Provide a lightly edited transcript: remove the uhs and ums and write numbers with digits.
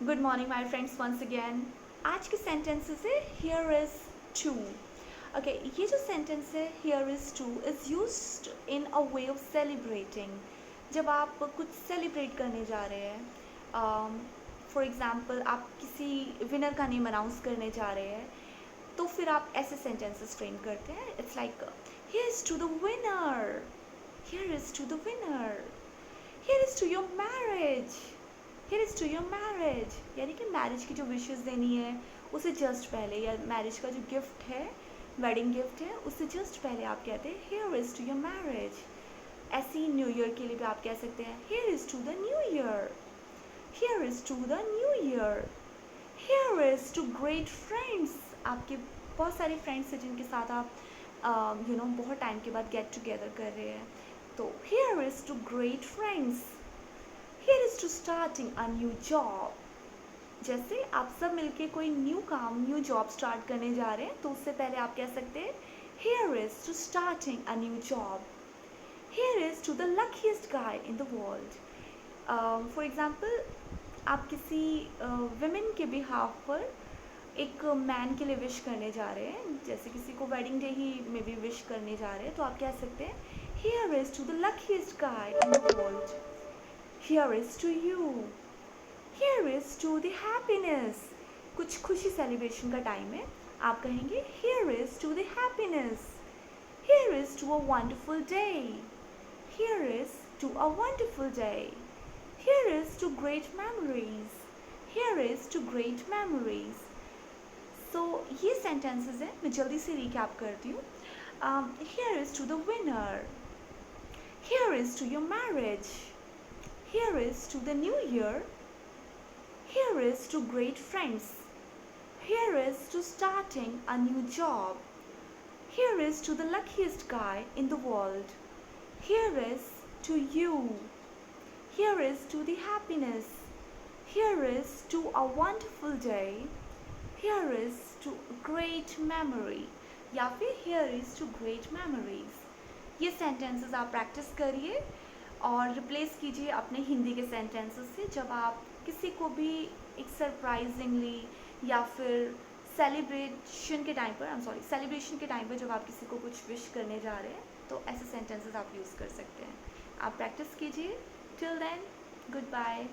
Good morning my friends once again. आज के sentences है हियर इज़ टू। ओके, ये जो सेंटेंस है here is two is used in a way of celebrating. जब आप कुछ सेलिब्रेट करने जा रहे हैं, फॉर एग्ज़ाम्पल आप किसी विनर का नेम अनाउंस करने जा रहे हैं, तो फिर आप ऐसे सेंटेंसेस फ्रेम करते हैं। It's like here is to the winner, here is to the winner, here is to your marriage, here is to your marriage. यानी कि मैरिज की जो विशेज़ देनी है उसे जस्ट पहले, या मैरिज का जो गिफ्ट है, वेडिंग गिफ्ट है, उससे जस्ट पहले आप कहते हैं here is to your marriage. ऐसे ही न्यू ईयर के लिए भी आप कह सकते हैं here is to the new year, here is to the new year, here is to great friends. आपके बहुत सारे फ्रेंड्स हैं जिनके साथ आप बहुत टाइम के बाद गेट टुगेदर कर रहे हैं, तो here is to great friends, here is to starting a new job. जैसे आप सब मिलके कोई न्यू काम, न्यू जॉब स्टार्ट करने जा रहे हैं, तो उससे पहले आप कह सकते हैं here is to starting a new job, here is to the luckiest guy in the world. For example, आप किसी वुमेन के बिहाफ पर एक मैन के लिए विश करने जा रहे हैं, जैसे किसी को वेडिंग डे ही में भी विश करने जा रहे हैं, तो आप कह सकते हैं here is to the luckiest guy in the world, here is to you, here is to the happiness. कुछ खुशी सेलिब्रेशन का टाइम है, आप कहेंगे here is to the happiness, here is to a wonderful day, here is to a wonderful day, here is to great memories, here is to great memories. So ये sentences हैं, मैं जल्दी से recap करती हूँ। Here is to the winner, here is to your marriage, here is to the new year, here is to great friends, here is to starting a new job, here is to the luckiest guy in the world, here is to you, here is to the happiness, here is to a wonderful day, here is to great memory, या फिर here is to great memories। ये sentences आप practice करिए और replace कीजिए अपने हिंदी के sentences से, जब आप किसी को भी एक सरप्राइजिंगली या फिर सेलिब्रेशन के टाइम पर जब आप किसी को कुछ विश करने जा रहे हैं, तो ऐसे सेंटेंसेस आप यूज़ कर सकते हैं। आप प्रैक्टिस कीजिए। Till then, good bye.